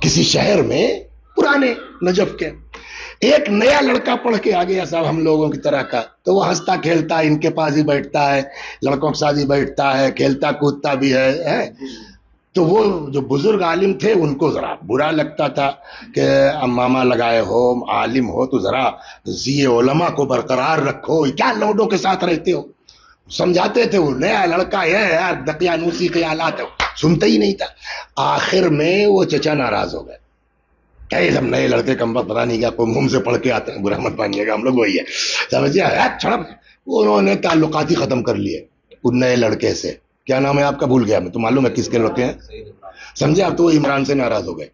کسی شہر میں پرانے نجف کے ایک نیا لڑکا پڑھ کے آ گیا صاحب ہم لوگوں کی طرح کا, تو وہ ہنستا کھیلتا ان کے پاس ہی بیٹھتا ہے, لڑکوں کے ساتھ ہی بیٹھتا ہے, کھیلتا کودتا بھی ہے. تو وہ جو بزرگ عالم تھے ان کو ذرا برا لگتا تھا کہ امامہ لگائے ہو, عالم ہو تو ذرا ذی علماء کو برقرار رکھو, کیا لوڈوں کے ساتھ رہتے ہو. سمجھاتے تھے, وہ نیا لڑکا ہے یار دقیانوسی خیالات ہے, سنتا ہی نہیں تھا. آخر میں وہ چچا ناراض ہو گئے, کہ سب نئے لڑکے کم وقت پتا نہیں کیا کوئی منہ سے پڑھ کے آتے ہیں, برا مت مانیے گا ہم لوگ وہی ہے سمجھے. چھڑپ انہوں نے تعلقات ہی ختم کر لیے ان نئے لڑکے سے. کیا نام ہے آپ کا, بھول گیا میں, تو معلوم ہے کس کے لڑکے ہیں سمجھے آپ. تو وہ عمران سے ناراض ہو گئے,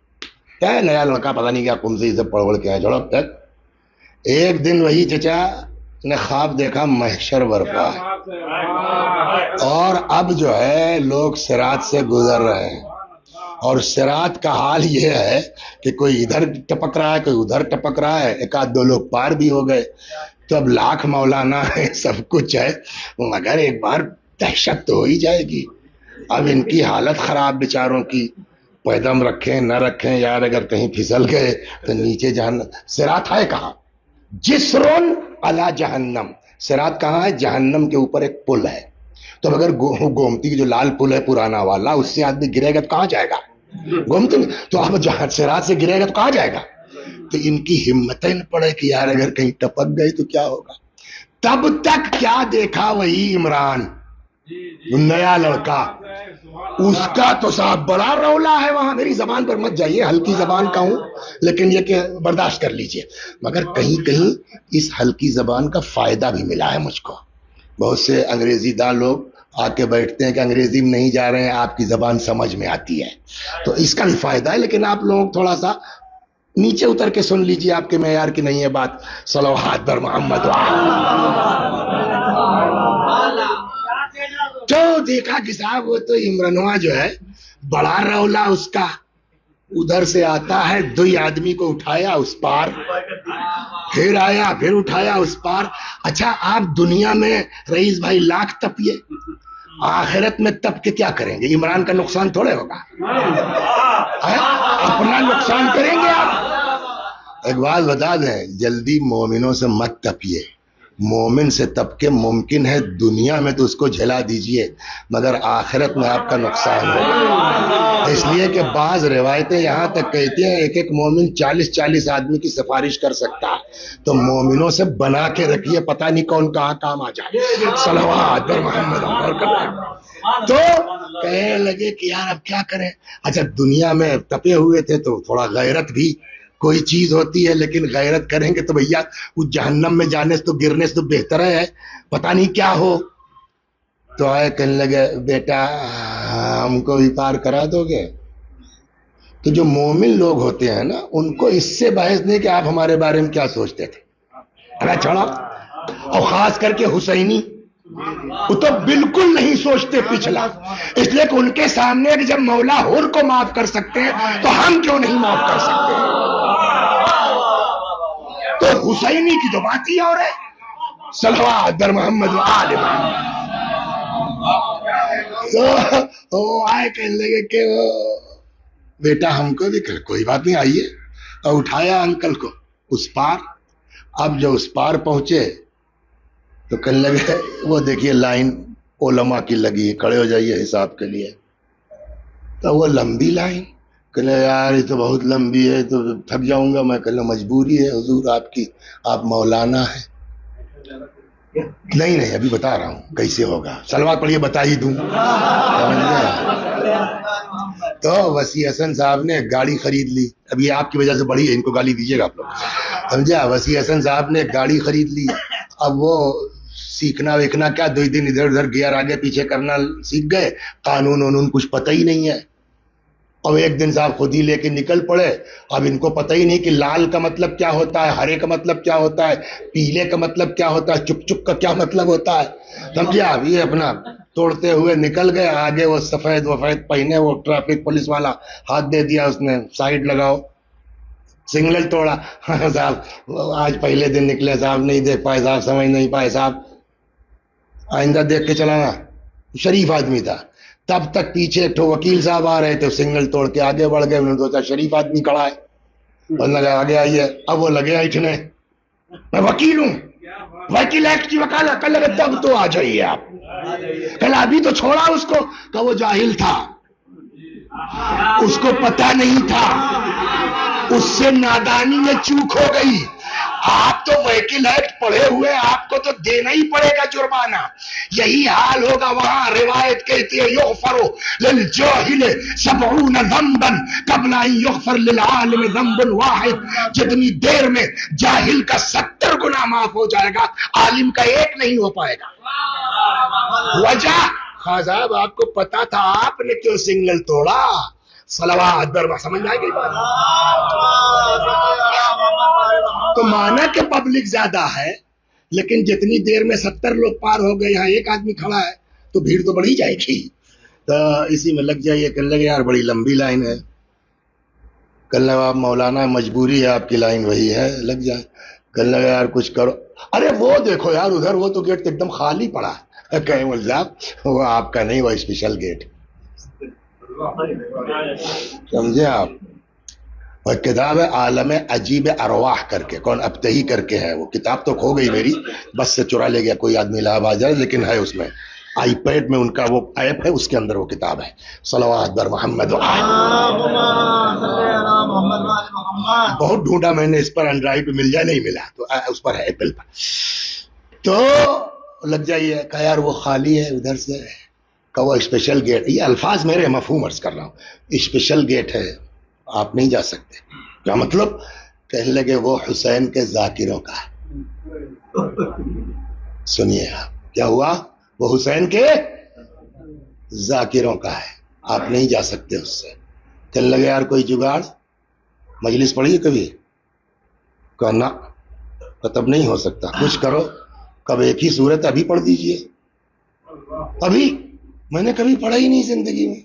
کیا ہے نیا لڑکا پتا نہیں کیا کم سے ہی سے پڑھ پڑھ کے آئے. جھڑپ تک ایک دن وہی چچا نے خواب دیکھا محشر برپا اور اب جو ہے لوگ صراط سے گزر رہے ہیں, اور صراط کا حال یہ ہے کہ کوئی ادھر ٹپک رہا ہے کوئی ادھر ٹپک رہا ہے, ایک آدھ دو لوگ پار بھی ہو گئے. تو اب لاکھ مولانا ہے سب کچھ ہے مگر ایک بار دہشت تو ہو ہی جائے گی. اب ان کی حالت خراب بیچاروں کی, قدم رکھیں نہ رکھیں یار, اگر کہیں پھسل گئے تو نیچے جہنم. صراط ہے کہاں, جسرن علی جہنم. صراط کہاں ہے, جہنم کے اوپر ایک پل ہے. تو اگر گومتی کی جو لال پل ہے پرانا والا, اس سے آدمی گرے گا تو کہاں جائے گا, گومتی. تو اب جہاں صراط سے گرے گا تو کہاں جائے گا. تو ان کی ہمتیں نہ پڑے کہ یار اگر کہیں ٹپک گئی تو کیا ہوگا. تب تک کیا دیکھا وہی عمران نیا لڑکا, اس کا تو صاحب بڑا رولا ہے وہاں. میری زبان پر مت جائیے, ہلکی زبان کا ہوں لیکن یہ کہ برداشت کر لیجئے. مگر کہیں کہیں اس ہلکی زبان کا فائدہ بھی ملا ہے مجھ کو. بہت سے انگریزی داں لوگ آ کے بیٹھتے ہیں کہ انگریزی میں نہیں جا رہے ہیں, آپ کی زبان سمجھ میں آتی ہے, تو اس کا بھی فائدہ ہے. لیکن آپ لوگ تھوڑا سا نیچے اتر کے سن لیجئے, آپ کے معیار کی نہیں ہے بات. صلوات بر محمد. تو دیکھا کہ صاحب وہ تو عمرانوا جو ہے بڑا رولا اس کا, ادھر سے آتا ہے, دو آدمی کو اٹھایا اس پار, پھر آیا پھر اٹھایا اس پار. اچھا آپ دنیا میں رئیس بھائی لاکھ تپیے, آخرت میں تپ کے کیا کریں گے. عمران کا نقصان تھوڑے ہوگا, اپنا نقصان کریں گے آپ. ایک بات بتا دیں, جلدی مومنوں سے مت تپیے. مومن سے تپ کے ممکن ہے دنیا میں تو اس کو جھلا دیجئے, مگر آخرت میں آپ کا نقصان ہوگا. اس لیے کہ بعض روایتیں یہاں تک کہتی ہیں ایک ایک مومن 40 آدمی کی سفارش کر سکتا ہے. تو مومنوں سے بنا کے رکھیے, پتہ نہیں کون کہاں کام آ جائے. صلوات پر محمد. تو کہنے لگے کہ یار اب کیا کریں. اچھا دنیا میں تپے ہوئے تھے تو تھوڑا غیرت بھی کوئی چیز ہوتی ہے, لیکن غیرت کریں گے تو بھیا اس جہنم میں جانے سے تو گرنے سے تو بہتر ہے, پتہ نہیں کیا ہو. تو آئے کہنے لگے بیٹا ہم کو بھی پار کرا دو گے. تو جو مومن لوگ ہوتے ہیں نا ان کو اس سے بحث نہیں کہ آپ ہمارے بارے میں کیا سوچتے تھے. ارے چھوڑا, اور خاص کر کے حسینی وہ تو بالکل نہیں سوچتے پچھلا, اس لیے کہ ان کے سامنے جب مولا حور کو معاف کر سکتے ہیں تو ہم کیوں نہیں معاف کر سکتے. تو حسینی کی تو بات ہی اور ہے. صلوات بر محمد و آل محمد. تو آئے کہنے لگے کہ بیٹا ہم کو بھی کوئی بات نہیں, آئیے. اور اٹھایا انکل کو اس پار. اب جو اس پار پہنچے تو کہنے لگے وہ دیکھیے لائن علماء کی لگی, کھڑے ہو جائیے حساب کے لیے. تو وہ لمبی لائن, کہنے یار یہ تو بہت لمبی ہے, تو تھک جاؤں گا میں. کہنے مجبوری ہے حضور آپ کی, آپ مولانا ہیں. نہیں ابھی بتا رہا ہوں کیسے ہوگا, صلوات پڑھیے بتا ہی دوں. تو وسیع حسن صاحب نے گاڑی خرید لی. اب یہ آپ کی وجہ سے بڑی ہے, ان کو گالی دیجیے گا آپ لوگ, سمجھا. وسیع حسن صاحب نے گاڑی خرید لی. اب وہ سیکھنا ویکھنا کیا, 2 دن ادھر ادھر گیئر آگے پیچھے کرنا سیکھ گئے. قانون کچھ پتہ ہی نہیں ہے. اب ایک دن صاحب خود ہی لے کے نکل پڑے. اب ان کو پتہ ہی نہیں کہ لال کا مطلب کیا ہوتا ہے, ہرے کا مطلب کیا ہوتا ہے, پیلے کا مطلب کیا ہوتا ہے, چک چک کا کیا مطلب ہوتا ہے, سمجھا. اب یہ اپنا توڑتے ہوئے نکل گئے. آگے وہ سفید وفید پہنے وہ ٹریفک پولیس والا ہاتھ دے دیا اس نے, سائڈ لگاؤ. سگنل توڑا. صاحب آج پہلے دن نکلے صاحب, نہیں دیکھ پائے صاحب, سمجھ نہیں پائے صاحب, آئندہ دیکھ کے چلانا. شریف آدمی تھا. تب تک پیچھے ایک تو وکیل صاحب آ رہے تھے, سگنل توڑ کے آگے بڑھ گئے. انہوں نے سوچا شریف آدمی کھڑا ہے, اور لگا آگے آئیے. اب وہ لگے اٹھنے, میں وکیل ہوں, وکیل ایکٹ کی وکالت کر لگے. تب تو آ جائیے آپ. کل ابھی تو چھوڑا اس کو, کہ وہ جاہل تھا, اس کو پتا نہیں تھا, اس سے نادانی میں چوک ہو گئی. آپ تو وکیل ایکٹ پڑھے ہوئے, آپ کو تو دینا ہی پڑے گا جرمانہ. یہی حال ہوگا وہاں. روایت کہتی ہے یغفر للجاہل 70 ذنبا قبل ان یغفر للعالم ذنب واحد. جتنی دیر میں جاہل کا 70 گناہ معاف ہو جائے گا, عالم کا ایک نہیں ہو پائے گا. وجہ خواہ صاحب آپ کو پتا تھا, آپ نے کیوں سگنل توڑا؟ صلوات برما. سمجھ میں آئے گی بات؟ تو مانا کہ پبلک زیادہ ہے, لیکن جتنی دیر میں 70 لوگ پار ہو گئے, یہاں ایک آدمی کھڑا ہے, تو بھیڑ تو بڑھی جائے گی. تو اسی میں لگ جائیے. کہنے لگے یار بڑی لمبی لائن ہے. کہنے لگا آپ مولانا مجبوری ہے, آپ کی لائن وہی ہے, لگ جائے. کہنے لگا یار کچھ کرو. ارے وہ دیکھو یار ادھر, وہ تو گیٹ ایک دم خالی پڑا ہے. کہیں مول صاحب وہ آپ کا نہیں, وہ اسپیشل گیٹ. سمجھے آپ؟ اور کتاب ہے عالم عجیب ارواح کر کے, کون ابتہی کر کے ہے. وہ کتاب تو کھو گئی میری, بس سے چرا لے گیا کوئی آدمی لاحب آ جائے, لیکن ہے اس میں آئی پیڈ میں ان کا وہ ایپ ہے, اس کے اندر وہ کتاب ہے. صلوات بر محمد. بہت ڈھونڈا میں نے اس پر, اینڈرائڈ پہ مل جائے, نہیں ملا, تو اس پر ہے ایپل پر. تو لگ جائیے کہ یار وہ خالی ہے ادھر سے, کہ وہ اسپیشل گیٹ. یہ الفاظ میرے مفہوم عرض کر رہا ہوں. اسپیشل گیٹ ہے, آپ نہیں جا سکتے. کیا مطلب؟ کہنے لگے وہ حسین کے ذاکروں کا ہے. سنیے آپ کیا ہوا, وہ حسین کے ذاکروں کا ہے, آپ نہیں جا سکتے اس سے. کہنے لگے یار کوئی جگاڑ, مجلس پڑھی کبھی؟ کہنا تب نہیں ہو سکتا, کچھ کرو. کب ایک ہی صورت ابھی پڑھ دیجئے. ابھی میں نے کبھی پڑھا ہی نہیں زندگی میں.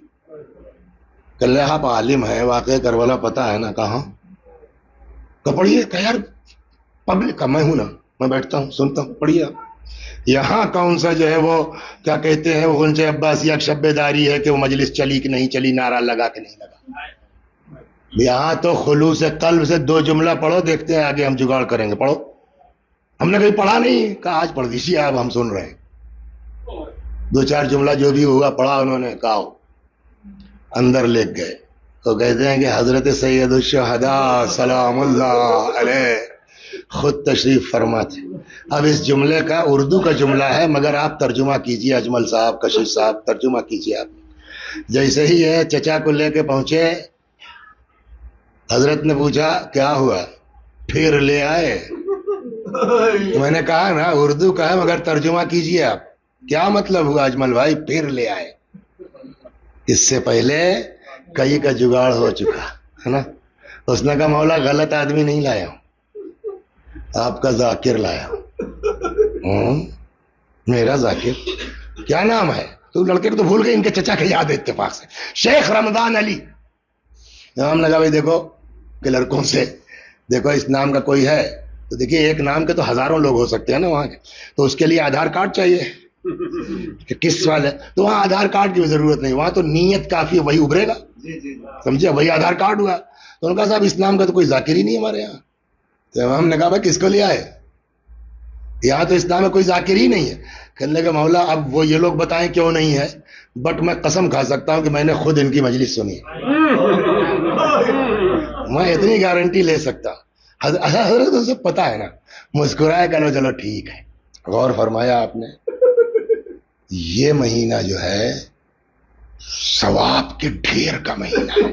کہہ رہے آپ عالم ہیں, واقع کربلا پتا ہے نا کہاں, تو پڑھیے. کہ یار پبلک کا میں ہوں نا, میں بیٹھتا ہوں سنتا ہوں, پڑھیے آپ. یہاں کون سا جو ہے وہ کیا کہتے ہیں, وہ غنچہ عباسیہ شب داری ہے کہ وہ مجلس چلی کہ نہیں چلی, نعرہ لگا کہ نہیں لگا. یہاں تو خلوص قلب سے 2 جملہ پڑھو, دیکھتے ہیں آگے ہم جگاڑ کریں گے. پڑھو. ہم نے کہیں پڑھا نہیں, کہا آج پڑھ دیجیے آپ, ہم سن رہے ہیں. 2-4 جملہ جو بھی ہوا پڑھا انہوں نے, کہا اندر لے گئے. تو کہتے ہیں کہ حضرت سید الشہداء سلام اللہ علیہ خود تشریف فرما تھے. اب اس جملے کا اردو کا جملہ ہے, مگر آپ ترجمہ کیجئے. اجمل صاحب, کشش صاحب, ترجمہ کیجئے آپ. جیسے ہی ہے چچا کو لے کے پہنچے, حضرت نے پوچھا کیا ہوا, پھر لے آئے. میں نے کہا نا اردو کا ہے, مگر ترجمہ کیجئے آپ. کیا مطلب ہوا اجمل بھائی پھر لے آئے؟ اس سے پہلے کئی کا جگاڑ ہو چکا ہے نا. اس نے کہا مولا غلط آدمی نہیں لایا ہوں, آپ کا ذاکر لایا ہوں. میرا ذاکر کیا نام ہے؟ تو لڑکے کو تو بھول گئے, ان کے چچا کے یاد ہے اتفاق سے, شیخ رمضان علی. ہم نے کہا بھائی دیکھو کہ لڑکوں سے دیکھو اس نام کا کوئی ہے, تو دیکھیے ایک نام کے تو ہزاروں لوگ ہو سکتے ہیں نا وہاں کے, تو اس کے لیے آدھار کارڈ چاہیے کہ کس سوال ہے. تو وہاں آدھار کارڈ کی ضرورت نہیں, وہاں تو نیت کافی ہے, وہی ابھرے گا. سمجھے, وہی آدھار کارڈ ہوا. تو انہوں نے کہا صاحب اس نام کا تو کوئی ذاکر ہی نہیں ہمارے یہاں. تو ہم نے کہا بھائی کس کو لیا ہے, یہاں تو اسلام میں کوئی ذاکر ہی نہیں ہے. کہنے لگا مولا اب وہ یہ لوگ بتائیں کیوں نہیں ہے, بٹ میں قسم کھا سکتا ہوں کہ میں نے خود ان کی مجلس سنی ہے, میں اتنی گارنٹی لے سکتا. حضرت سے پتا ہے نا. مسکرائے, کہ چلو ٹھیک ہے. غور فرمایا آپ نے, یہ مہینہ جو ہے ثواب کے ڈھیر کا مہینہ ہے.